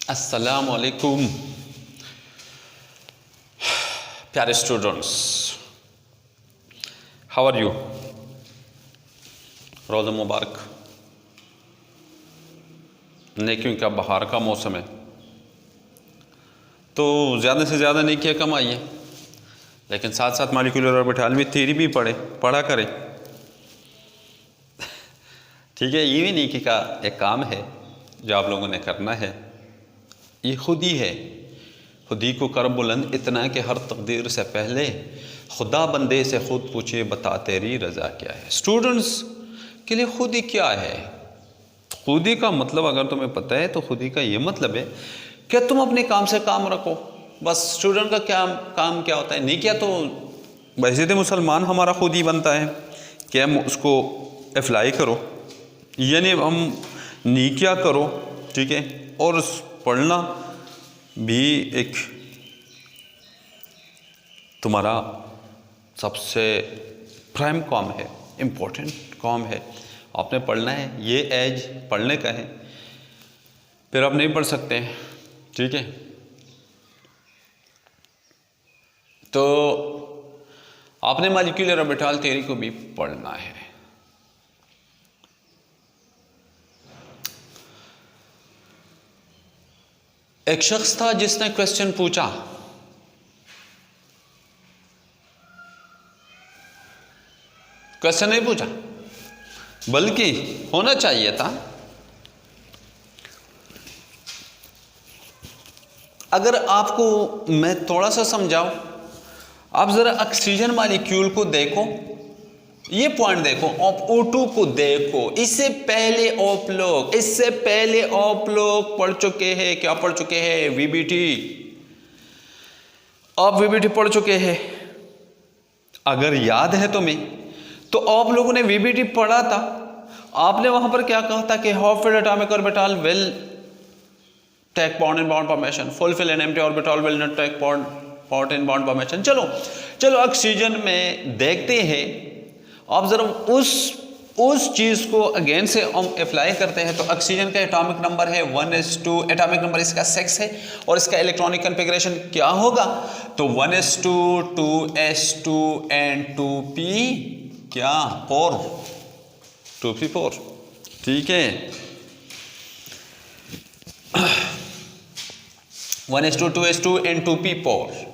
अस्सलाम वालेकुम प्यारे स्टूडेंट्स, हाउ आर यू? रोज़ा मुबारक। नेकियों का बहार का मौसम है तो ज़्यादा से ज़्यादा नेकियां कमाइए, लेकिन साथ साथ मॉलिक्यूलर ऑर्बिटल थ्योरी भी पढ़ा करें। ठीक है, ये भी नेकी का एक काम है जो आप लोगों ने करना है। ये खुद ही है, खुद ही को कर बुलंद इतना कि हर तकदीर से पहले खुदा बंदे से खुद पूछे बता तेरी रज़ा क्या है। स्टूडेंट्स के लिए खुद ही क्या है? खुद ही का मतलब अगर तुम्हें पता है तो खुद ही का ये मतलब है कि तुम अपने काम से काम रखो। बस स्टूडेंट का क्या काम क्या होता है? नेकिया तो वैसे तो मुसलमान हमारा खुद ही बनता है कि हम उसको अप्लाई करो, यानी हम नेकिया करो, ठीक है। और पढ़ना भी एक तुम्हारा सबसे प्राइम काम है, इम्पोर्टेंट काम है। आपने पढ़ना है, ये एज पढ़ने का है, फिर आप नहीं पढ़ सकते, ठीक है। तो आपने मॉलिक्यूलर ऑर्बिटल थ्योरी को भी पढ़ना है। एक शख्स था जिसने क्वेश्चन पूछा, क्वेश्चन नहीं पूछा बल्कि होना चाहिए था, अगर आपको मैं थोड़ा सा समझाऊं, आप जरा ऑक्सीजन मॉलिक्यूल को देखो, ये पॉइंट देखो, आप O2 को देखो। इससे पहले आप लोग पढ़ चुके हैं, क्या पढ़ चुके हैं? VBT। आप VBT पढ़ चुके हैं, अगर याद है तुम्हें तो आप लोगों ने VBT पढ़ा था। आपने वहां पर क्या कहा था कि half filled atomic orbital will take part in bond formation, fulfil an empty orbital will not take part in bond formation. चलो ऑक्सीजन में देखते हैं। आप जरा उस चीज को अगेन से हम अप्लाई करते हैं तो ऑक्सीजन का एटॉमिक नंबर है 1s2, एटॉमिक नंबर इसका 6 है, और इसका इलेक्ट्रॉनिक कॉन्फ़िगरेशन क्या होगा? तो 1s2, 2s2 एंड 2p क्या 4, 2p4, ठीक है। 1s2, 2s2 and 2p4।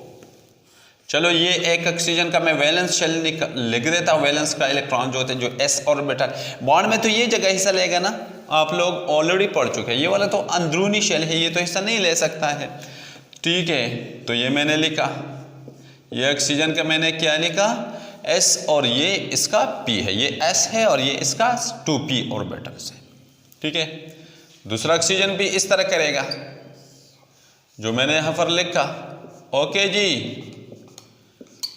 चलो ये एक ऑक्सीजन का मैं वैलेंस शेल लिख देता हूँ। वैलेंस का इलेक्ट्रॉन जो होते हैं, जो s ऑर्बिटल बॉन्ड में, तो ये जगह हिस्सा लेगा ना, आप लोग ऑलरेडी पढ़ चुके हैं। ये वाला तो अंदरूनी शेल है, ये तो हिस्सा नहीं ले सकता है, ठीक है। तो ये मैंने लिखा, ये ऑक्सीजन का मैंने क्या लिखा? s, और ये इसका p है, ये s है और ये इसका 2p ऑर्बिटल है, ठीक है। दूसरा ऑक्सीजन भी इस तरह करेगा जो मैंने यहाँ पर लिखा, ओके जी।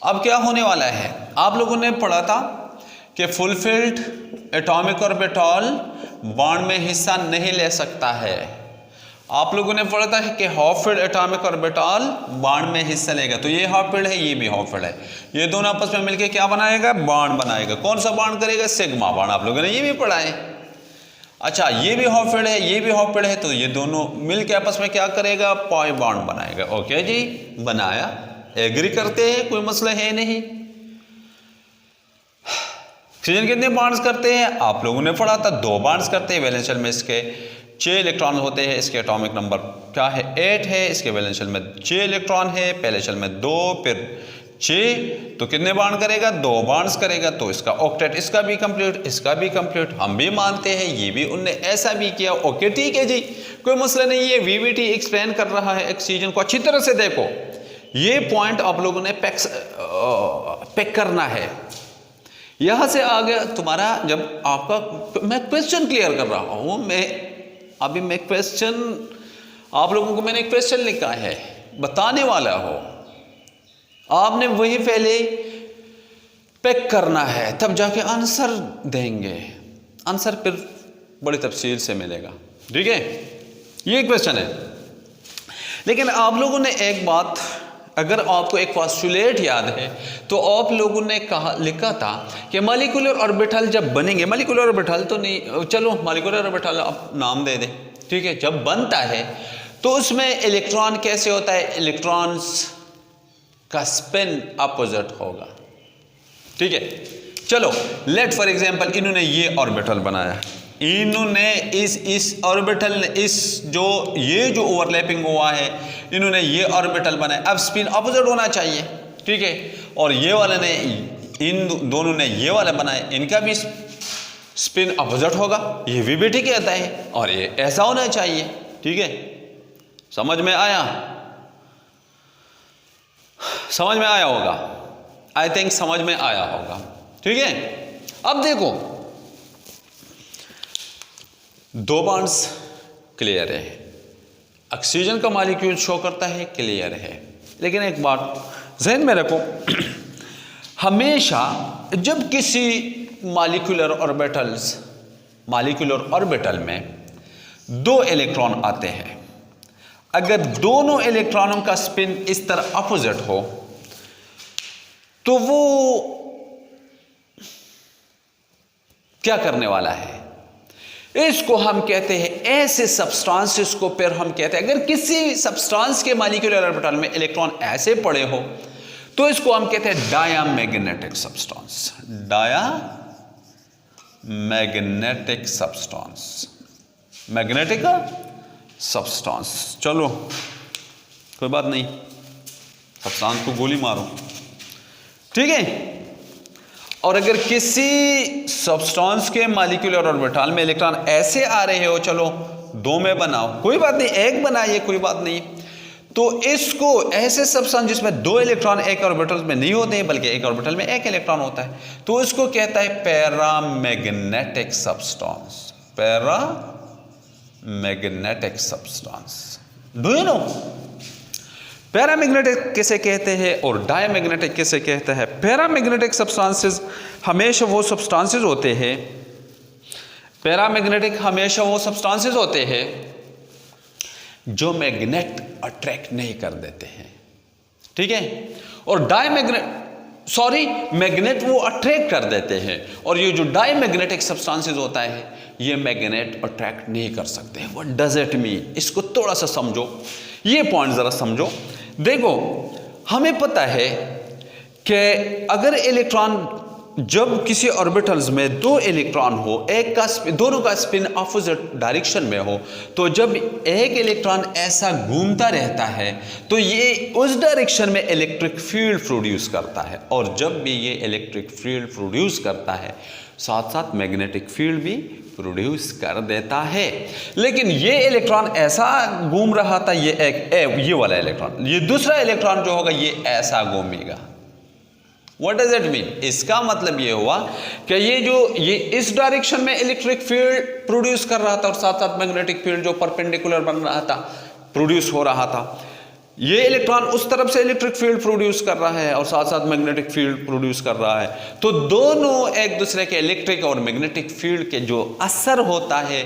अब क्या होने वाला है? आप लोगों ने पढ़ा था कि फुलफिल्ड एटॉमिक ऑर्बिटल बॉन्ड में हिस्सा नहीं ले सकता है। आप लोगों ने पढ़ा था कि half filled atomic orbital bond में हिस्सा लेगा। तो ये हाफ फिल्ड है, ये भी हाफ फिल्ड है, ये दोनों आपस में मिलकर क्या बनाएगा? बॉन्ड बनाएगा। कौन सा बॉन्ड करेगा? Sigma bond. आप लोगों ने ये भी पढ़ा है। अच्छा, ये भी हाफ फिल्ड है, ये भी हाफ फिल्ड है, तो ये दोनों मिलकर आपस में क्या करेगा? पाई बॉन्ड बनाएगा। ओके जी, बनाया, एग्री करते हैं, कोई मसला है नहीं। ऑक्सीजन कितने बॉन्ड्स करते हैं? आप लोगों ने पढ़ा था 2 बॉन्ड्स करते हैं। वैलेंस शेल में इसके 6 इलेक्ट्रॉन होते हैं। इसके एटॉमिक नंबर क्या है? 8 है। इसके वैलेंस शेल में 6 इलेक्ट्रॉन है, पहले शेल में 2, फिर 6, तो कितने बॉन्ड करेगा? 2 बॉन्ड्स करेगा। तो इसका ऑक्टेट, इसका भी कंप्लीट, इसका भी कंप्लीट। हम भी मानते हैं, ये भी उनने ऐसा भी किया। ओके, ठीक है जी, कोई मसला नहीं है। VBT एक्सप्लेन कर रहा है ऑक्सीजन को, अच्छी तरह से देखो। ये पॉइंट आप लोगों ने पिक करना है। यहां से आगे तुम्हारा, जब आपका, मैं क्वेश्चन क्लियर कर रहा हूं, मैं क्वेश्चन आप लोगों को मैंने क्वेश्चन लिखा है, बताने वाला हो, आपने वही पहले पिक करना है, तब जाके आंसर देंगे। आंसर फिर बड़ी तफसील से मिलेगा, ठीक है। ये क्वेश्चन है। लेकिन आप लोगों ने एक बात, अगर आपको एक पोस्टुलेट याद है तो आप लोगों ने लिखा था कि मॉलिक्यूलर ऑर्बिटल जब बनेंगे, मॉलिक्यूलर ऑर्बिटल तो नहीं, चलो मॉलिक्यूलर ऑर्बिटल आप नाम दे दें, ठीक है। जब बनता है तो उसमें इलेक्ट्रॉन कैसे होता है, इलेक्ट्रॉन्स का स्पिन अपोजिट होगा। ठीक है, चलो लेट फॉर एग्जांपल इन्होंने ये ऑर्बिटल बनाया, इन्होंने इस ऑर्बिटल ने ये जो ओवरलैपिंग हुआ है, इन्होंने ये ऑर्बिटल बनाया। अब स्पिन अपोजिट होना चाहिए, ठीक है, और ये वाले ने, इन दोनों ने ये वाला बनाया, इनका भी स्पिन अपोजिट होगा, ये वीबीटी कहता है, और ये ऐसा होना चाहिए। ठीक है, समझ में आया? समझ में आया होगा, आई थिंक समझ में आया होगा। ठीक है, अब देखो दो बॉन्ड्स क्लियर है, ऑक्सीजन का मॉलिक्यूल शो करता है क्लियर है, लेकिन एक बात ज़हन में रखो, हमेशा जब किसी मॉलिक्यूलर ऑर्बिटल में दो इलेक्ट्रॉन आते हैं, अगर दोनों इलेक्ट्रॉनों का स्पिन इस तरह अपोजिट हो तो वो क्या करने वाला है, इसको हम कहते हैं ऐसे सब्सटेंसेस को फिर हम कहते हैं, अगर किसी सब्सटेंस के मॉलिक्यूलर ऑर्बिटल में इलेक्ट्रॉन ऐसे पड़े हो तो इसको हम कहते हैं diamagnetic substance. Diamagnetic substance, magnetic substance. चलो कोई बात नहीं, सब्सटेंस को गोली मारो, ठीक है। और अगर किसी सब्सटेंस के मॉलिक्यूलर ऑर्बिटल में इलेक्ट्रॉन ऐसे आ रहे हो, चलो दो में बनाओ, कोई बात नहीं, एक बनाइए, कोई बात नहीं, तो इसको ऐसे सब्सटेंस जिसमें दो इलेक्ट्रॉन एक ऑर्बिटल में नहीं होते हैं बल्कि एक ऑर्बिटल में एक इलेक्ट्रॉन होता है, तो इसको कहता है paramagnetic substance. Paramagnetic substance, do you know paramagnetic किसे कहते हैं और डायमैग्नेटिक किसे कहते हैं? पैरामैग्नेटिक सब्सटेंसेस हमेशा वो सब्सटेंसेस होते हैं, पैरामैग्नेटिक हमेशा वो सब्सटेंसेस होते हैं जो मैग्नेट अट्रैक्ट नहीं कर देते हैं, ठीक है, और मैग्नेट वो अट्रैक्ट कर देते हैं, और ये जो डायमैग्नेटिक सब्सटेंसेस होता है ये मैग्नेट अट्रैक्ट नहीं कर सकते हैं। What does it mean? इसको थोड़ा सा समझो, ये पॉइंट जरा समझो। देखो हमें पता है कि अगर इलेक्ट्रॉन, जब किसी ऑर्बिटल्स में दो इलेक्ट्रॉन हो, दोनों का स्पिन अपोजिट डायरेक्शन में हो, तो जब एक इलेक्ट्रॉन ऐसा घूमता रहता है तो ये उस डायरेक्शन में इलेक्ट्रिक फील्ड प्रोड्यूस करता है, और जब भी ये इलेक्ट्रिक फील्ड प्रोड्यूस करता है साथ साथ मैग्नेटिक फील्ड भी प्रोड्यूस कर देता है। लेकिन ये इलेक्ट्रॉन ऐसा घूम रहा था, ये वाला इलेक्ट्रॉन, ये दूसरा इलेक्ट्रॉन जो होगा ये ऐसा घूमेगा। What does it mean? इसका मतलब ये हुआ कि ये इस डायरेक्शन में इलेक्ट्रिक फील्ड प्रोड्यूस कर रहा था और साथ साथ मैग्नेटिक फील्ड जो परपेंडिकुलर बन रहा था, प्रोड्यूस हो रहा था। ये इलेक्ट्रॉन उस तरफ से इलेक्ट्रिक फील्ड प्रोड्यूस कर रहा है और साथ साथ मैग्नेटिक फील्ड प्रोड्यूस कर रहा है, तो दोनों एक दूसरे के इलेक्ट्रिक और मैग्नेटिक फील्ड के जो असर होता है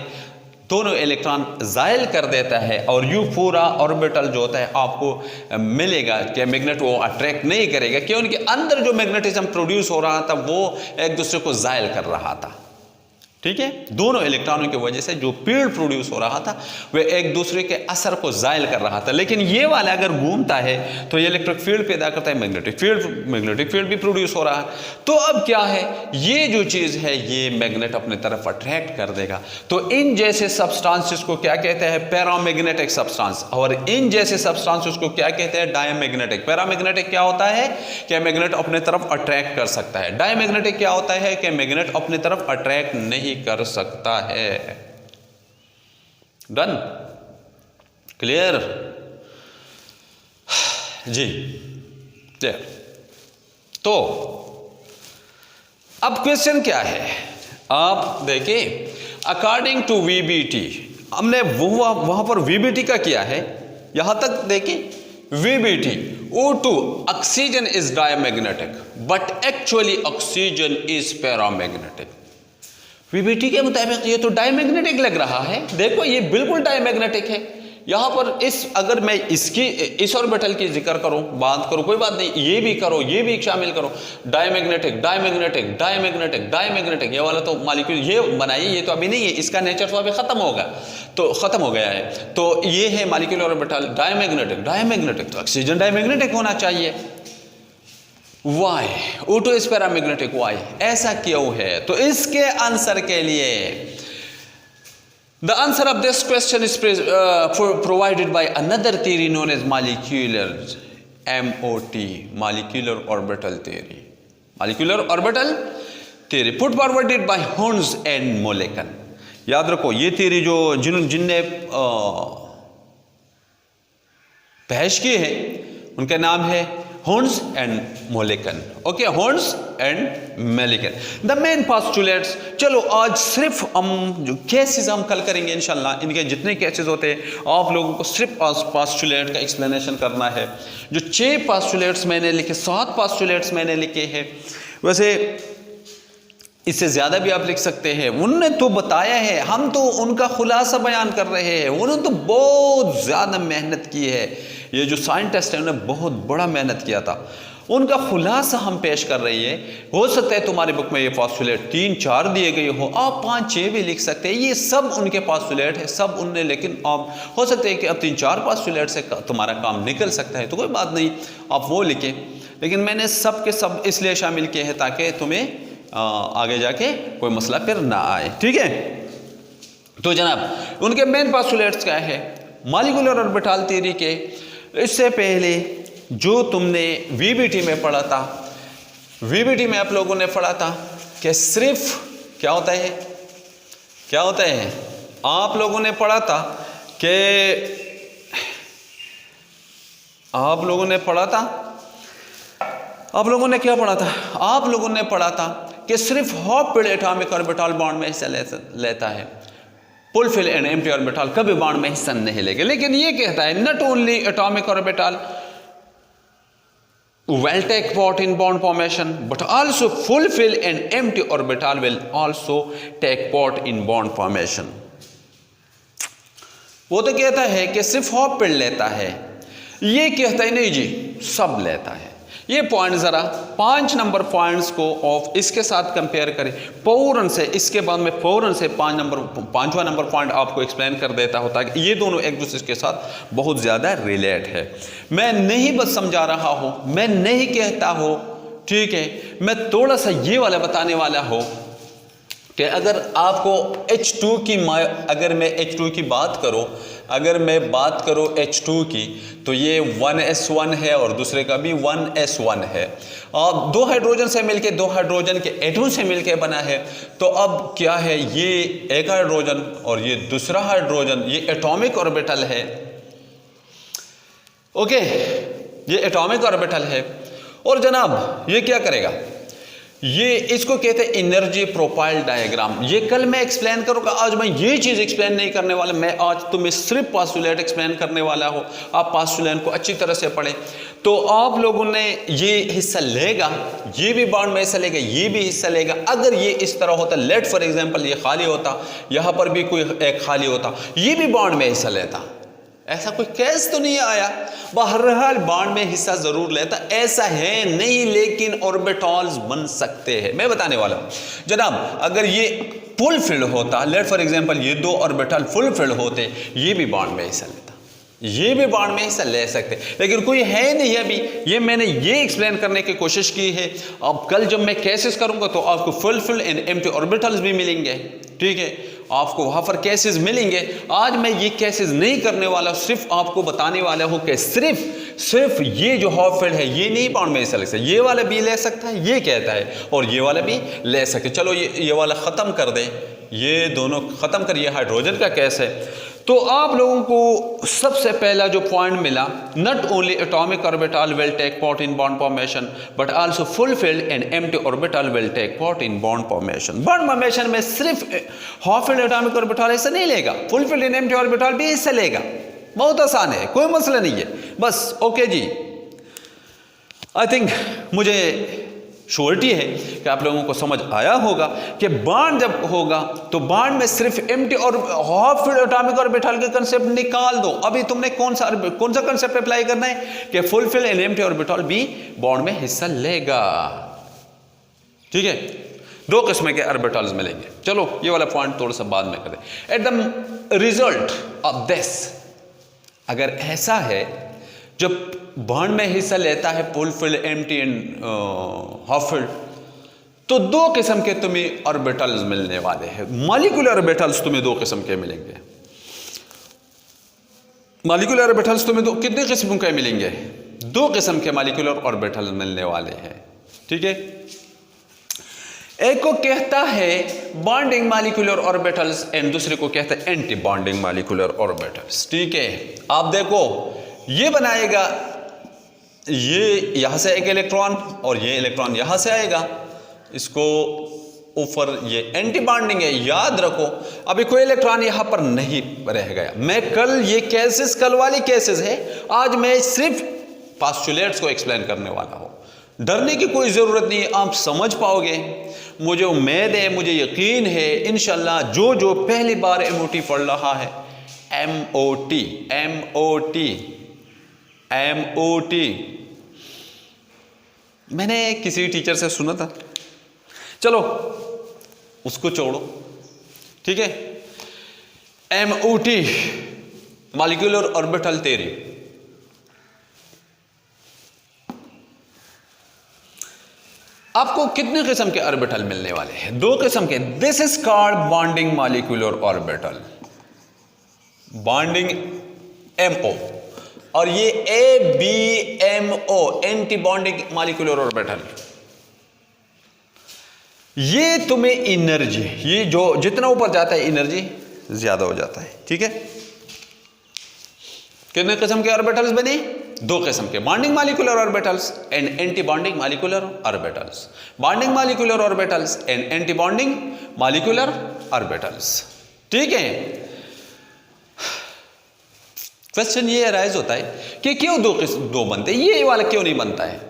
दोनों इलेक्ट्रॉन जायल कर देता है, और यू पूरा ऑर्बिटल जो होता है आपको मिलेगा कि मैग्नेट वो अट्रैक्ट नहीं करेगा, कि उनके अंदर जो मैग्नेटिज्म प्रोड्यूस हो रहा था वो एक दूसरे को जायल कर रहा था, ठीक है। दोनों इलेक्ट्रॉनों की वजह से जो फील्ड प्रोड्यूस हो रहा था वह एक दूसरे के असर को जायल कर रहा था। लेकिन ये वाला अगर घूमता है तो ये इलेक्ट्रिक फील्ड पैदा करता है, मैग्नेटिक फील्ड भी प्रोड्यूस हो रहा है। तो अब क्या है, ये जो चीज़ है ये मैग्नेट अपने तरफ अट्रैक्ट कर देगा। तो इन जैसे सब्सटेंसेस को क्या कहते हैं? Paramagnetic substance. और इन जैसे सब्सटेंसेस को क्या कहते हैं? डायमैग्नेटिक। पैरामैग्नेटिक क्या होता है कि मैग्नेट अपने तरफ अट्रैक्ट कर सकता है, डायमैग्नेटिक क्या होता है कि मैग्नेट अपने तरफ अट्रैक्ट नहीं कर सकता है। डन? क्लियर? जी क्लियर। तो अब क्वेश्चन क्या है, आप देखिए, अकॉर्डिंग टू वीबीटी, हमने वहां पर वीबीटी का किया है, यहां तक देखिए, VBT O2 oxygen is diamagnetic but actually oxygen is paramagnetic. VBT के मुताबिक ये तो डायमैग्नेटिक लग रहा है, देखो ये बिल्कुल डायमैग्नेटिक है, यहाँ पर अगर मैं इस ऑर्बिटल की जिक्र करूँ, बात करूँ, कोई बात नहीं, ये भी करो, ये भी शामिल करो, डायमैग्नेटिक डायमैग्नेटिक डायमैग्नेटिक डायमैग्नेटिक, ये वाला तो मॉलिक्यूल ये बनाइए, ये तो अभी नहीं है, इसका नेचर तो अभी खत्म हो गया है। तो ये है मॉलिक्यूलर ऑर्बिटल डायमैग्नेटिक डायमैग्नेटिक, तो ऑक्सीजन डायमैग्नेटिक होना चाहिए। Y O2 is paramagnetic, Y ऐसा क्यों है? तो इसके आंसर के लिए the answer of this question is provided by another theory known as molecular MOT, molecular orbital theory, molecular orbital theory put forwarded by Horns and Mulliken। याद रखो ये theory जो जिनने पेश की है उनका नाम है Horns and Mulliken। Okay, Horns and Mulliken। The main postulates, चलो आज सिर्फ हम जो केसेस हम कल करेंगे इंशाल्लाह, इनके जितने केसेस होते हैं आप लोगों को सिर्फ postulate का एक्सप्लेनेशन करना है। जो 6 postulates मैंने लिखे, 7 postulates मैंने लिखे हैं, वैसे इससे ज़्यादा भी आप लिख सकते हैं। उन्होंने तो बताया है, हम तो उनका खुलासा बयान कर रहे हैं। उन्होंने तो बहुत ज़्यादा मेहनत की है, ये जो साइंटिस्ट है उन्होंने बहुत बड़ा मेहनत किया था, उनका खुलासा हम पेश कर रही है। हो सकता है तुम्हारी बुक में ये पॉस्टुलेट 3-4 दिए गए हो, आप 5-6 भी लिख सकते हैं, ये सब उनके पॉस्टुलेट है, सब उनने। लेकिन आप हो सकता है कि अब 3-4 पॉस्टुलेट से तुम्हारा काम निकल सकता है, तो कोई बात नहीं, आप वो लिखें। लेकिन मैंने सब के सब इसलिए शामिल किए हैं ताकि तुम्हें आगे जाके कोई मसला फिर ना आए, ठीक है। तो जनाब उनके मेन पॉस्टुलेट्स क्या है मॉलिक्यूलर ऑर्बिटल थ्योरी के? इससे पहले जो तुमने वीबीटी में पढ़ा था, वीबीटी में आप लोगों ने पढ़ा था कि सिर्फ क्या होता है, क्या होता है, आप लोगों ने पढ़ा था कि आप लोगों ने पढ़ा था, आप लोगों ने क्या पढ़ा था, आप लोगों ने पढ़ा था कि सिर्फ half filled atomic orbital bond में हिस्सा लेता है, full fill and empty orbital कभी बॉन्ड में हिस्सा नहीं लेगा। लेकिन ये कहता है not only atomic orbital will take part in bond formation but also fulfill and empty orbital will also take part in bond formation। वो तो कहता है कि सिर्फ हाफ फिल्ड लेता है, ये कहता है नहीं जी सब लेता है। ये पॉइंट ज़रा 5 नंबर पॉइंट्स को ऑफ इसके साथ कंपेयर करें फौरन से, इसके बाद में फौरन से 5वां नंबर पॉइंट आपको एक्सप्लेन कर देता होता है कि ये दोनों एक दूसरे के साथ बहुत ज़्यादा रिलेट है। मैं नहीं बस समझा रहा हूँ, मैं नहीं कहता हूँ, ठीक है, मैं थोड़ा सा ये वाला बताने वाला हूँ कि अगर आपको H2 की, अगर मैं H2 की बात करूँ, अगर मैं बात करूँ H2 की, तो ये 1s1 है और दूसरे का भी 1s1 है। अब 2 हाइड्रोजन से मिलके, 2 हाइड्रोजन के एटम से मिलके बना है। तो अब क्या है, ये एक हाइड्रोजन और ये दूसरा हाइड्रोजन, ये एटॉमिक ऑर्बिटल है। ओके, ये एटॉमिक ऑर्बिटल है। और जनाब ये क्या करेगा, ये इसको कहते हैं एनर्जी प्रोफाइल डायग्राम। ये कल मैं एक्सप्लेन करूंगा, आज मैं ये चीज़ एक्सप्लेन नहीं करने वाला। मैं आज तुम्हें सिर्फ पॉस्टुलेट एक्सप्लेन करने वाला हूँ। आप पॉस्टुलेट को अच्छी तरह से पढ़ें तो आप लोगों ने ये हिस्सा लेगा, ये भी बॉन्ड में हिस्सा लेगा, ये भी हिस्सा लेगा। अगर ये इस तरह होता, लेट फॉर एग्जाम्पल ये खाली होता, यहाँ पर भी कोई एक खाली होता, ये भी बॉन्ड में हिस्सा लेता, ऐसा कोई केस तो नहीं आया। बहरहाल बॉन्ड में हिस्सा जरूर लेता, ऐसा है नहीं, लेकिन ऑर्बिटल्स बन सकते हैं। मैं बताने वाला हूं जनाब, अगर ये फुल फिल्ड होता, लेट फॉर एग्जांपल ये 2 ऑर्बिटल फुल फिल्ड होते, ये भी बॉन्ड में हिस्सा लेता, ये भी बॉन्ड में हिस्सा ले सकते, लेकिन कोई है नहीं अभी। ये मैंने ये एक्सप्लेन करने की कोशिश की है। अब कल जब मैं केसेस करूंगा तो आपको full filled and empty orbitals भी मिलेंगे, ठीक है, आपको वहां पर केसेस मिलेंगे। आज मैं ये केसेस नहीं करने वाला, सिर्फ आपको बताने वाला हूं कि सिर्फ ये जो हाफ फिल्ड है ये नहीं बॉन्ड में हिस्सा ले सकता, ये वाला भी ले सकता है, ये कहता है, और ये वाला भी ले सकते। चलो ये वाला ख़त्म कर दें, ये दोनों ख़त्म करिए, हाइड्रोजन का केस है। तो आप लोगों को सबसे पहला जो पॉइंट मिला, not only atomic orbital will take part in bond formation but also fulfilled and empty orbital will take part in bond formation. Bond formation में सिर्फ हाफ फिल्ड एटॉमिक ऑर्बिटल हिस्सा नहीं लेगा, फुलफिल्ड एंड एम्प्टी ऑर्बिटल भी हिस्सा लेगा। बहुत आसान है, कोई मसला नहीं है, बस ओके जी। आई थिंक मुझे श्योरिटी है कि आप लोगों को समझ आया होगा कि बॉन्ड जब होगा तो बॉन्ड में सिर्फ एम्प्टी और हाफ फील्ड एटॉमिक ऑर्बिटल के कंसेप्ट निकाल दो। अभी तुमने कौन सा कंसेप्ट अप्लाई करना है कि full field and empty orbital भी बॉन्ड में हिस्सा लेगा। ठीक है, 2 किस्म के ऑर्बिटल्स मिलेंगे। चलो ये वाला पॉइंट थोड़ा सा बाद में करें। At the result of this, अगर ऐसा है जब बॉन्ड में हिस्सा लेता है full field empty and half field, तो 2 किस्म के तुम्हें ऑर्बिटल्स मिलने वाले हैं। मॉलिक्यूलर ऑर्बिटल्स तुम्हें 2 किस्म के मिलेंगे। मॉलिक्यूलर ऑर्बिटल्स तुम्हें कितने किस्म के मिलेंगे? 2 किस्म के मॉलिक्यूलर ऑर्बिटल्स मिलने वाले हैं। ठीक है, एक को कहता है बॉन्डिंग मॉलिक्यूलर ऑर्बिटल्स एंड दूसरे को कहता है एंटी बॉन्डिंग मॉलिक्यूलर ऑर्बिटल्स। ठीक है, आप देखो ये बनाएगा, ये यहां से एक इलेक्ट्रॉन और ये इलेक्ट्रॉन यहां से आएगा, इसको ऊपर ये एंटी बॉन्डिंग है, याद रखो। अभी कोई इलेक्ट्रॉन यहां पर नहीं रह गया। मैं कल ये केसेस, कल वाली केसेस है, आज मैं सिर्फ पोस्टुलेट्स को एक्सप्लेन करने वाला हूं। डरने की कोई जरूरत नहीं है, आप समझ पाओगे, मुझे उम्मीद है, मुझे यकीन है इंशाल्लाह। जो पहली बार एमओटी पढ़ रहा है, एमओटी मैंने किसी टीचर से सुना था, चलो उसको छोड़ो। ठीक है, एमओटी मॉलिक्यूलर ऑर्बिटल थ्योरी। आपको कितने किस्म के ऑर्बिटल मिलने वाले हैं? 2 किस्म के। This is called bonding molecular orbital, bonding ammo, और ये ABMO anti bonding molecular orbital. ये तुम्हें एनर्जी, ये जो जितना ऊपर जाता है एनर्जी ज्यादा हो जाता है। ठीक है, कितने किस्म के ऑर्बिटल्स बने? 2 किस्म के, bonding molecular orbitals and anti bonding molecular orbitals. Bonding molecular orbitals and anti bonding molecular orbitals. ठीक है, क्वेश्चन ये अराइज होता है कि क्यों 2 बनते हैं, ये वाला क्यों नहीं बनता है?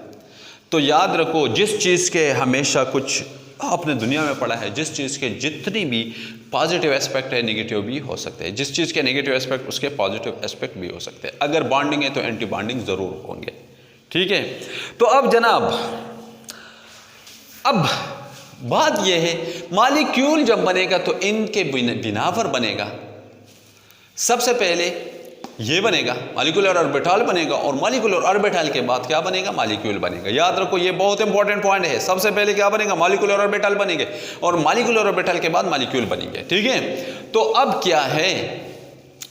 तो याद रखो, जिस चीज़ के हमेशा कुछ आपने दुनिया में पढ़ा है, जिस चीज़ के जितनी भी पॉजिटिव एस्पेक्ट है नेगेटिव भी हो सकते हैं, जिस चीज़ के नेगेटिव एस्पेक्ट उसके पॉजिटिव एस्पेक्ट भी हो सकते हैं। अगर बॉन्डिंग है तो एंटी बॉन्डिंग ज़रूर होंगे। ठीक है, तो अब जनाब, अब बात यह है, मॉलिक्यूल जब बनेगा तो इनके बिना पर बनेगा। सबसे पहले ये बनेगा, मॉलिक्यूलर ऑर्बिटल बनेगा, और मॉलिक्यूलर ऑर्बिटल के बाद क्या बनेगा? मॉलिक्यूल बनेगा। याद रखो, ये बहुत इंपॉर्टेंट पॉइंट है। सबसे पहले क्या बनेगा? मॉलिक्यूलर ऑर्बिटल बनेंगे, और मॉलिक्यूलर ऑर्बिटल के बाद मॉलिक्यूल बनेंगे। ठीक है, तो अब क्या है,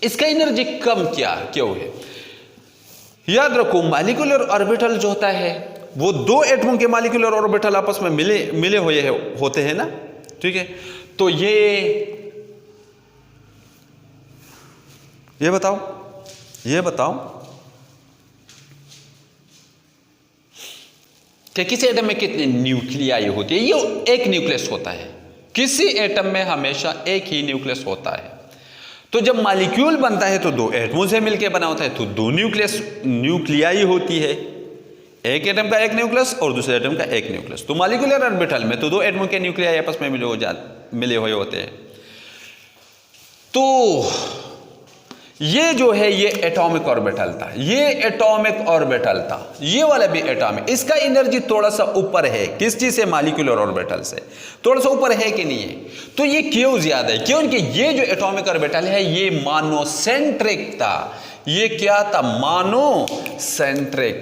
इसका एनर्जी कम क्यों है? याद रखो, मॉलिक्यूलर ऑर्बिटल जो होता है वो 2 एटमों के मॉलिक्यूलर ऑर्बिटल आपस में मिले हुए होते हैं ना। ठीक है, तो ये बताओ कि किसी एटम में कितने न्यूक्लियाई होती है? ये एक न्यूक्लियस होता है, किसी एटम में हमेशा एक ही न्यूक्लियस होता है। तो जब मॉलिक्यूल बनता है तो 2 एटमों से मिलकर बना होता है, तो 2 न्यूक्लियाई होती है, एक एटम का एक न्यूक्लियस और दूसरे एटम का एक न्यूक्लियस। तो मॉलिक्यूलर ऑर्बिटल में तो 2 एटमों के न्यूक्लियाई आपस में मिले हुए होते हैं। तो ये जो है, ये एटॉमिक ऑर्बिटल था, ये वाला भी एटॉमिक। इसका एनर्जी थोड़ा सा ऊपर है, किस चीज से? मॉलिक्यूलर ऑर्बिटल से थोड़ा सा ऊपर है कि नहीं है? तो ये क्यों ज्यादा है? क्योंकि ये जो एटॉमिक ऑर्बिटल है ये मोनोसेंट्रिक था। ये क्या था? मोनोसेंट्रिक।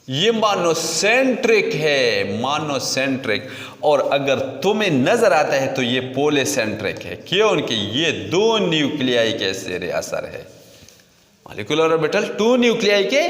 ये मोनोसेंट्रिक है, मोनोसेंट्रिक। और अगर तुम्हें नजर आता है तो ये पोलीसेंट्रिक है, क्योंकि ये 2 न्यूक्लियाई के ज़ेरे असर है। मॉलिक्यूलर ऑर्बिटल 2 न्यूक्लियाई के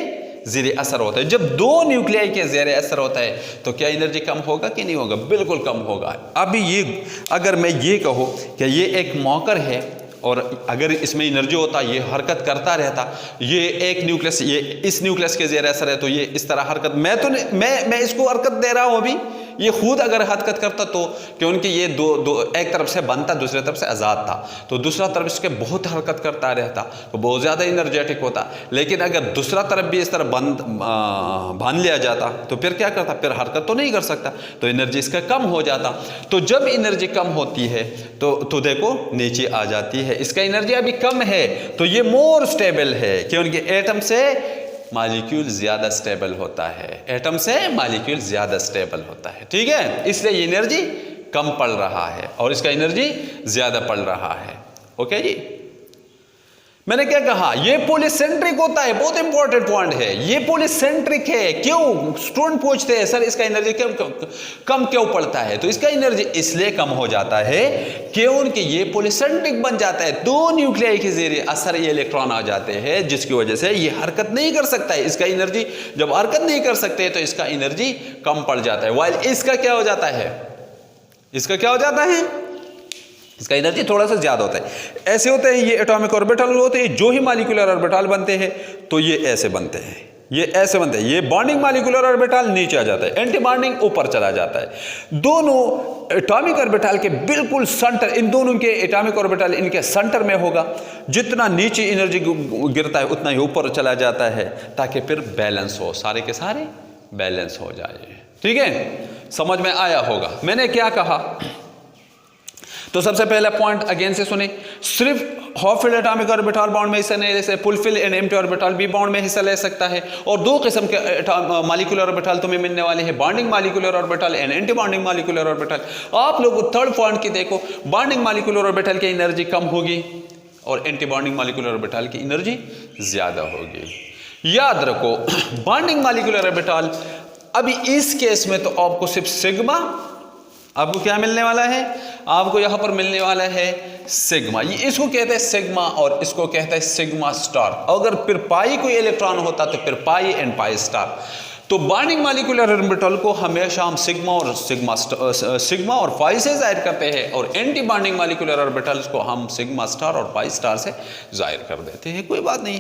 ज़ेरे असर होता है। जब 2 न्यूक्लियाई के ज़ेरे असर होता है तो क्या एनर्जी कम होगा कि नहीं होगा? बिल्कुल कम होगा। अभी ये अगर मैं ये कहूँ कि ये एक मॉकर है और अगर इसमें एनर्जी होता, ये हरकत करता रहता, ये एक न्यूक्लियस, ये इस न्यूक्लियस के ज़ेरे असर है तो ये इस तरह हरकत, मैं इसको हरकत दे रहा हूँ अभी ये खुद अगर हरकत करता तो क्योंकि ये दो एक तरफ से बनता दूसरी तरफ से आज़ाद था, तो दूसरा तरफ इसके बहुत हरकत करता रहता तो बहुत ज़्यादा इनर्जेटिक होता। लेकिन अगर दूसरा तरफ भी इस तरह बांध लिया जाता तो फिर क्या करता, फिर हरकत तो नहीं कर सकता, तो एनर्जी इसका कम हो जाता। तो जब एनर्जी कम होती है तो देखो नीचे आ जाती है, इसका एनर्जी अभी कम है तो ये मोर स्टेबल है, क्योंकि एटम से मॉलिक्यूल ज़्यादा स्टेबल होता है, एटम से मॉलिक्यूल ज़्यादा स्टेबल होता है, ठीक है। इसलिए ये एनर्जी कम पड़ रहा है और इसका एनर्जी ज़्यादा पड़ रहा है। ओके जी, मैंने क्या कहा, ये पॉलीसेंट्रिक होता है, बहुत इंपॉर्टेंट पॉइंट है, ये पॉलीसेंट्रिक है। क्यों स्टूडेंट पूछते हैं सर इसका एनर्जी कम क्यों पड़ता है, तो इसका एनर्जी इसलिए कम हो जाता है क्योंकि ये पॉलीसेंट्रिक बन जाता है, दो न्यूक्लियाई के जरिए असर ये इलेक्ट्रॉन आ जाते हैं, जिसकी वजह से ये हरकत नहीं कर सकता है। इसका एनर्जी जब हरकत नहीं कर सकते तो इसका एनर्जी कम पड़ जाता है, वाइल इसका क्या हो जाता है, इसका क्या हो जाता है, इसका एनर्जी थोड़ा सा ज्यादा होता है। ऐसे होते हैं ये एटॉमिक ऑर्बिटल होते हैं, जो ही मॉलिक्यूलर ऑर्बिटल बनते हैं तो ये ऐसे बनते हैं, ये ऐसे बनते हैं। ये बॉन्डिंग मॉलिक्यूलर ऑर्बिटल नीचे आ जाता है, एंटी बॉन्डिंग ऊपर चला जाता है। दोनों एटॉमिक ऑर्बिटल के बिल्कुल सेंटर, इन दोनों के एटॉमिक ऑर्बिटल इनके सेंटर में होगा। जितना नीचे एनर्जी गिरता है उतना ही ऊपर चला जाता है, ताकि फिर बैलेंस हो, सारे के सारे बैलेंस हो जाए। ठीक है, समझ में आया होगा मैंने क्या कहा। तो सबसे पहला पॉइंट अगेन से सुने, सिर्फ half filled atomic orbital bound में हिस्सा नहीं ले सकते, full filled and empty orbital भी बाउंड में हिस्सा ले सकता है। और दो किस्म के मॉलिक्यूलर ऑर्बिटल तुम्हें मिलने वाले हैं, bonding molecular orbital and anti bonding molecular orbital. आप लोग थर्ड पॉइंट की देखो, बॉन्डिंग मॉलिक्यूलर ऑर्बिटल की एनर्जी कम होगी और एंटी बॉन्डिंग मॉलिक्यूलर ऑर्बिटल की एनर्जी ज्यादा होगी। याद रखो बॉन्डिंग मॉलिक्यूलर ऑर्बिटल, अभी इस केस में तो आपको सिर्फ सिग्मा, आपको क्या मिलने वाला है, आपको यहां पर मिलने वाला है सिग्मा। ये इसको कहते हैं सिग्मा और इसको कहते हैं सिग्मा स्टार। अगर फिर पाई कोई इलेक्ट्रॉन होता तो फिर पाई एंड पाई स्टार। तो बॉन्डिंग मॉलिक्यूलर ऑर्बिटल को हमेशा हम सिग्मा और पाई से जाहिर करते हैं, और एंटी बॉन्डिंग मॉलिक्यूलर ऑर्बिटल्स को हम सिग्मा स्टार और पाई स्टार से जाहिर कर देते हैं। कोई बात नहीं,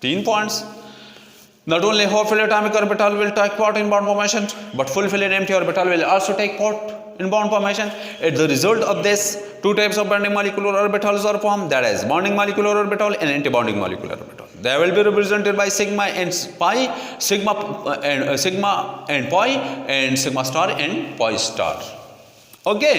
3 points. Not only half filled atomic orbital will take part in bond formation, but full filled empty orbital will also take part in bond formation. As the result of this, 2 types of bonding molecular orbitals are formed, that is bonding molecular orbital and anti-bonding molecular orbital. They will be represented by sigma and pi, sigma and pi, and sigma star and pi star. Okay.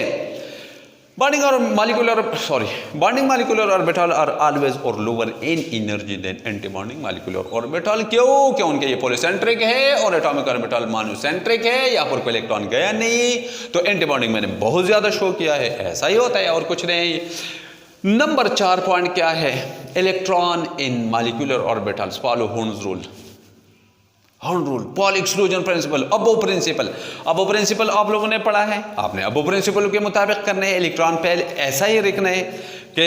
Bonding molecular orbital are always or lower in energy than anti-bonding molecular orbital. क्यों? क्योंकि ये polycentric है और atomic orbital monocentric है, यहाँ पर कोई electron गया नहीं, तो एंटी-बॉन्डिंग मैंने बहुत ज्यादा शो किया है, ऐसा ही होता है और कुछ नहीं। नंबर 4 पॉइंट क्या है, electron in molecular orbitals follow hertz rule. Hertz rule, Pauli exclusion principle, aufbau principle. Aufbau principle आप लोगों ने पढ़ा है, आपने अबो प्रिंसिपल के मुताबिक करने हैं, इलेक्ट्रॉन पहले ऐसा ही रखना है कि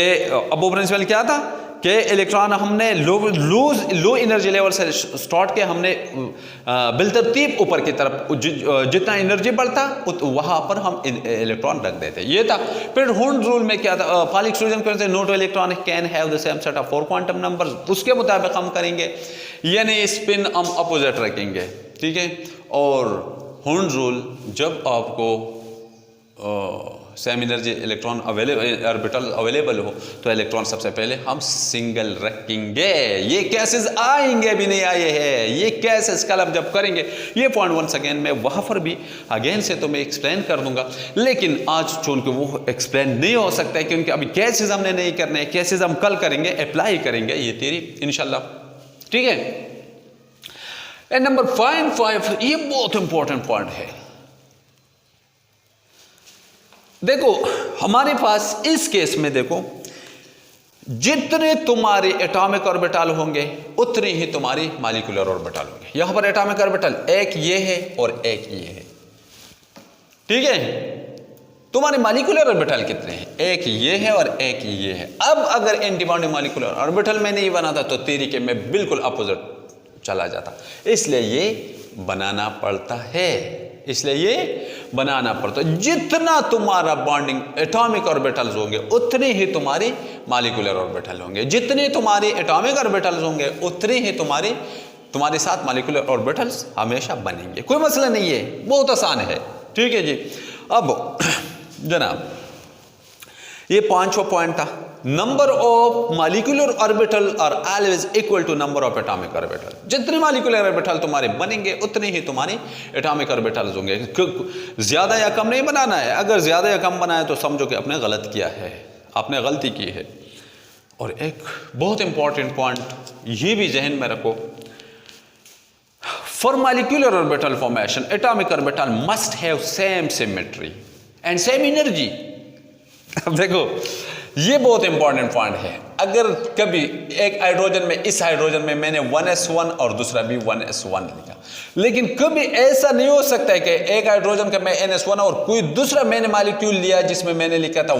अबो प्रिंसिपल क्या था कि इलेक्ट्रॉन हमने लो एनर्जी लेवल से स्टार्ट किया, हमने बिलतरतीब ऊपर की तरफ जितना एनर्जी बढ़ता वहां पर हम इलेक्ट्रॉन रख देते, ये था। फिर हर्ट्ज रूल में क्या था, Pauli exclusion principle, no two electron can have the same set of 4 quantum numbers, उसके मुताबिक हम करेंगे, यानी स्पिन हम अपोजिट रखेंगे। ठीक है, और हर्ट्ज रूल जब आपको same energy electron orbital available हो तो इलेक्ट्रॉन सबसे पहले हम सिंगल रखेंगे। ये केसेस आएंगे, भी नहीं आए हैं, ये केसेस कल आप जब करेंगे ये पॉइंट वंस अगेन मैं वहां पर भी अगेन से तो मैं एक्सप्लेन कर दूंगा, लेकिन आज चूंकि वो एक्सप्लेन नहीं हो सकता है क्योंकि अभी केसेस हमने नहीं करने, केसेस हम कल करेंगे, अप्लाई करेंगे ये थ्योरी इंशाल्लाह। ठीक है, एंड नंबर 5, ये बहुत इंपॉर्टेंट पॉइंट है। देखो हमारे पास इस केस में देखो, जितने तुम्हारे एटॉमिक ऑर्बिटल होंगे उतने ही तुम्हारी मॉलिक्यूलर ऑर्बिटल होंगे। यहां पर एटॉमिक ऑर्बिटल एक ये है और एक ये है। ठीक है, तुम्हारे मॉलिक्यूलर ऑर्बिटल कितने हैं, एक ये है और एक ये है। अब अगर एंटी बॉन्डिंग मॉलिक्यूलर ऑर्बिटल में नहीं बना था तो तरीके में बिल्कुल अपोजिट चला जाता, इसलिए ये बनाना पड़ता है, इसलिए ये बनाना पड़ता है। जितना तुम्हारा बॉन्डिंग एटॉमिक ऑर्बिटल्स होंगे उतने ही तुम्हारी मॉलिक्यूलर ऑर्बिटल होंगे, जितने तुम्हारे एटॉमिक ऑर्बिटल्स होंगे उतने ही तुम्हारे साथ मॉलिक्यूलर ऑर्बिटल्स हमेशा बनेंगे। कोई मसला नहीं है, बहुत आसान है। ठीक है जी। अब जनाब ये पांचवा पॉइंट था, number of molecular orbital are always equal to number of atomic orbital. जितने मॉलिक्यूलर ऑर्बिटल तुम्हारे बनेंगे उतने ही तुम्हारी एटॉमिक ऑर्बिटल्स होंगे। ज्यादा या कम नहीं बनाना है, अगर ज्यादा या कम बनाए तो समझो कि आपने गलत किया है, आपने गलती की है। और एक बहुत इंपॉर्टेंट पॉइंट ये भी जहन में रखो, for molecular orbital formation atomic orbital must have same symmetry and same energy. अब देखो ये बहुत इंपॉर्टेंट पॉइंट है। अगर कभी एक हाइड्रोजन में, इस हाइड्रोजन में मैंने 1s1 और दूसरा भी 1s1 लिखा, लेकिन कभी ऐसा नहीं हो सकता है कि एक हाइड्रोजन का मैं ns1 और कोई दूसरा मैंने मॉलिक्यूल लिया जिसमें मैंने लिखा था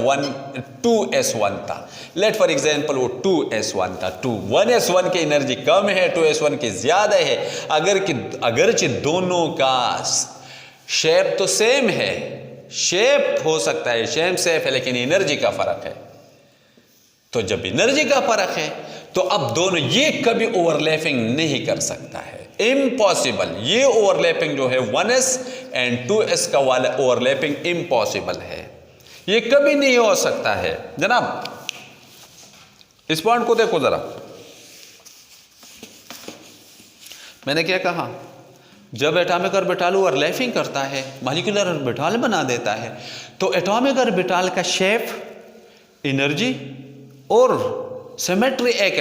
2s1 था। लेट फॉर एग्जांपल वो 2s1 था, 1s1 की एनर्जी कम है, 2s1 की ज्यादा है। अगरचे दोनों का शेप तो सेम है, शेप हो सकता है सेम शेप है, लेकिन एनर्जी का फर्क है। तो जब एनर्जी का फर्क है तो अब दोनों ये कभी ओवरलैपिंग नहीं कर सकता है, इम्पॉसिबल। ये ओवरलैपिंग जो है 1s एंड 2s का वाला ओवरलैपिंग इम्पॉसिबल है, ये कभी नहीं हो सकता है। जनाब इस पॉइंट को देखो जरा, मैंने क्या कहा, जब एटॉमिक ऑर्बिटल ओवरलैपिंग करता है, मॉलिक्यूलर ऑर्बिटल बना देता है, तो एटॉमिक ऑर्बिटल का शेप, एनर्जी और सिमेट्री एक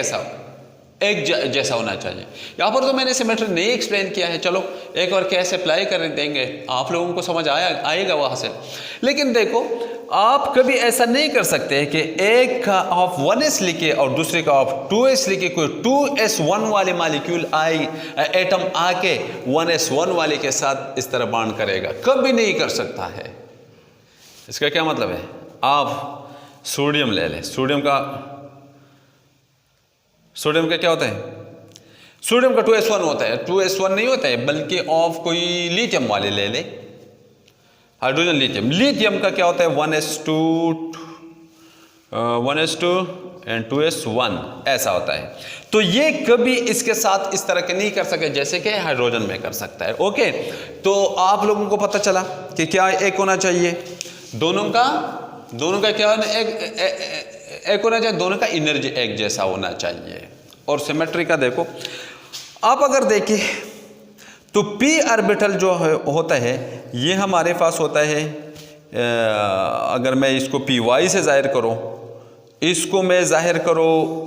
जैसा होना चाहिए। यहाँ पर तो मैंने सिमेट्री नहीं एक्सप्लेन किया है, चलो एक बार कैसे अप्लाई कर देंगे, आप लोगों को समझ आएगा वहाँ से। लेकिन देखो आप कभी ऐसा नहीं कर सकते कि एक का आप 1s लिखे और दूसरे का आप 2s लिखे, कोई 2s1 वाले मॉलिक्यूल एटम आके 1s1 वाले के साथ इस तरह बॉन्ड करेगा, कभी नहीं कर सकता है। इसका क्या मतलब है, आप सोडियम ले लें, सोडियम का क्या होता है, सोडियम का 2s1 होता है, 2s1 नहीं होता है, बल्कि आप कोई लिथियम वाले ले लें, हाइड्रोजन लिथियम का क्या होता है 1s2 एंड 2s1 ऐसा होता है। तो ये कभी इसके साथ इस तरह के नहीं कर सके जैसे कि हाइड्रोजन में कर सकता है। ओके, तो आप लोगों को पता चला कि क्या एक होना चाहिए, दोनों का क्या होना, एक होना चाहिए, दोनों का एनर्जी एक जैसा होना चाहिए। और सिमेट्री का देखो, आप अगर देखिए तो p ऑर्बिटल जो होता है ये हमारे पास होता है, अगर मैं इसको py से जाहिर करूँ, इसको मैं जाहिर करूँ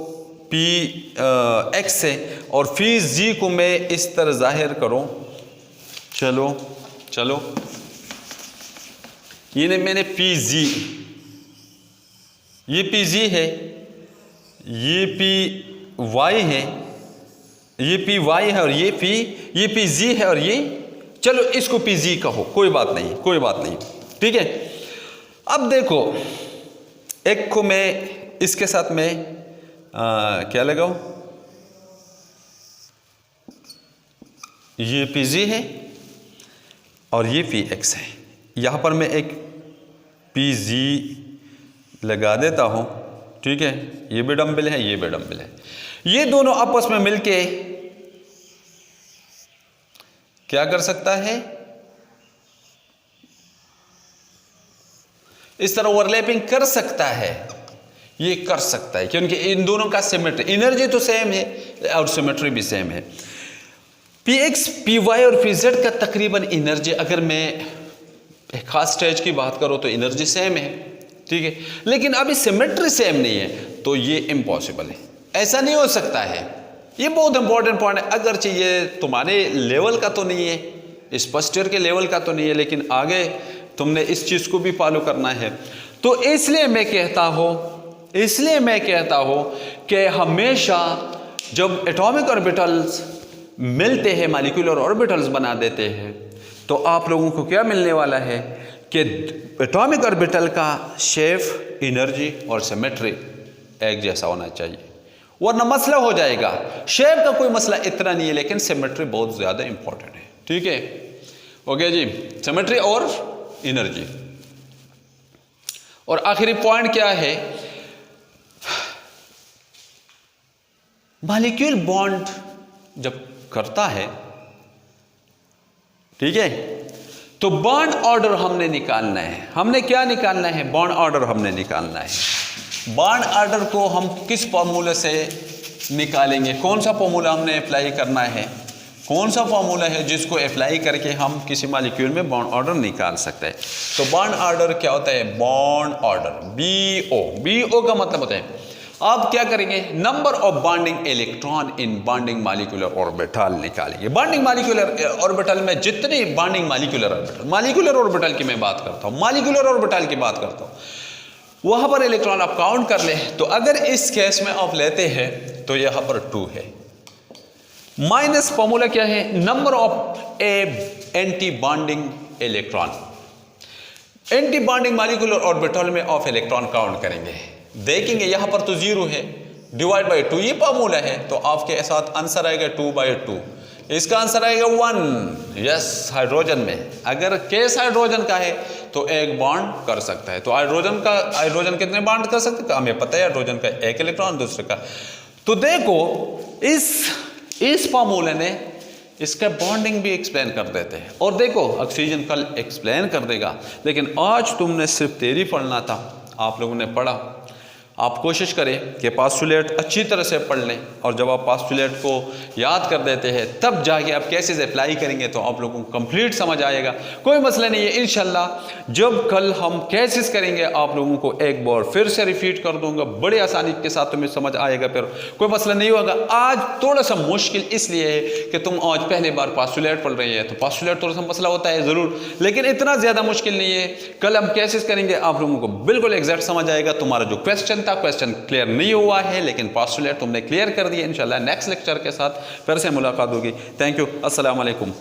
px से, और फी g को मैं इस तरह जाहिर करूँ, चलो ये मैंने pg, ये pg है, ये py है, ये py है, और ये pg है, और ये चलो इसको pg कहो, कोई बात नहीं, ठीक है। अब देखो एक को मैं इसके साथ में क्या लगाऊं, ये pg है और ये px है, यहां पर मैं एक pg लगा देता हूं, ठीक है। ये भी डंबल है, ये भी डंबल है, ये दोनों आपस में मिलके क्या कर सकता है, इस तरह ओवरलैपिंग कर सकता है, ये कर सकता है, क्योंकि इन दोनों का सिमेट्री, एनर्जी तो सेम है और सिमेट्री भी सेम है। px, py और pz का तकरीबन एनर्जी, अगर मैं एक खास स्टेज की बात करूं तो एनर्जी सेम है, ठीक है, लेकिन अभी सिमेट्री सेम नहीं है, तो ये इम्पॉसिबल है, ऐसा नहीं हो सकता है। ये बहुत इंपॉर्टेंट पॉइंट है, अगरचे ये तुम्हारे लेवल का तो नहीं है, इस फर्स्ट ईयर के लेवल का तो नहीं है, लेकिन आगे तुमने इस चीज को भी फॉलो करना है। तो इसलिए मैं कहता हूं कि हमेशा जब एटॉमिक ऑर्बिटल्स मिलते हैं, मॉलिक्यूलर ऑर्बिटल्स बना देते हैं, तो आप लोगों को क्या मिलने वाला है कि एटॉमिक ऑर्बिटल का शेप, एनर्जी और सिमेट्री एक जैसा होना चाहिए, वरना मसला हो जाएगा। शेप का कोई मसला इतना नहीं है, लेकिन सिमेट्री बहुत ज्यादा इंपॉर्टेंट है, ठीक है। ओके जी, सिमेट्री और एनर्जी। और आखिरी पॉइंट क्या है, मॉलिक्यूल बॉन्ड जब करता है, ठीक है, तो बॉन्ड ऑर्डर हमने निकालना है। हमने क्या निकालना है? बॉन्ड ऑर्डर हमने निकालना है। बॉन्ड ऑर्डर को हम किस फॉर्मूले से निकालेंगे? कौन सा फॉर्मूला हमने अप्लाई करना है? कौन सा फॉर्मूला है जिसको अप्लाई करके हम किसी मॉलिक्यूल में बॉन्ड ऑर्डर निकाल सकते हैं? तो बॉन्ड ऑर्डर क्या होता है? बॉन्ड ऑर्डर BO का मतलब होता है, आप क्या करेंगे? Number of bonding electron in bonding molecular orbital निकालेंगे। बॉन्डिंग मॉलिक्यूलर ऑर्बिटल में जितने बॉन्डिंग मॉलिक्यूलर ऑर्बिटल की मैं बात करता हूँ, मॉलिक्यूलर ऑर्बिटल की बात करता हूँ, वहां पर इलेक्ट्रॉन आप काउंट कर ले। तो अगर इस केस में आप लेते हैं तो यहां पर 2 है। माइनस फॉर्मूला क्या है? Number of anti bonding electron, anti bonding molecular orbital में ऑफ इलेक्ट्रॉन काउंट करेंगे, देखेंगे यहां पर तो 0 है, डिवाइड बाई 2 ये फॉर्मूला है, तो आपके साथ आंसर आएगा 2/2। इसका आंसर आएगा 1। यस, हाइड्रोजन में अगर केस हाइड्रोजन का है तो एक बॉन्ड कर सकता है। तो हाइड्रोजन कितने बॉन्ड कर सकते हैं? हमें पता है हाइड्रोजन का 1 इलेक्ट्रॉन, दूसरे का। तो देखो इस फॉर्मूले ने इसका बॉन्डिंग भी एक्सप्लेन कर देते हैं, और देखो ऑक्सीजन कल एक्सप्लेन कर देगा, लेकिन आज तुमने सिर्फ थ्योरी पढ़ना था। आप लोगों ने पढ़ा, आप कोशिश करें कि पास्टुलेट अच्छी तरह से पढ़ लें, और जब आप पास्टुलेट को याद कर देते हैं तब जाके आप केसेस अप्लाई करेंगे तो आप लोगों को कंप्लीट समझ आएगा। कोई मसला नहीं है, इंशाल्लाह जब कल हम केसेस करेंगे आप लोगों को एक बार फिर से रिपीट कर दूंगा, बड़े आसानी के साथ तुम्हें समझ आएगा, फिर कोई मसला नहीं होगा। आज थोड़ा सा मुश्किल इसलिए है कि तुम आज पहली बार पास्टुलेट पढ़ रही है, तो पास्टुलेट थोड़ा सा मसला होता है ज़रूर, लेकिन इतना ज़्यादा मुश्किल नहीं है। कल हम केसेस करेंगे, आप लोगों को बिल्कुल एग्जैक्ट समझ आएगा। तुम्हारा जो क्वेश्चन क्वेश्चन क्लियर नहीं हुआ है, लेकिन पास्टुलेट तुमने क्लियर कर दिया। इंशाल्लाह नेक्स्ट लेक्चर के साथ फिर से मुलाकात होगी। थैंक यू, अस्सलाम वालेकुम।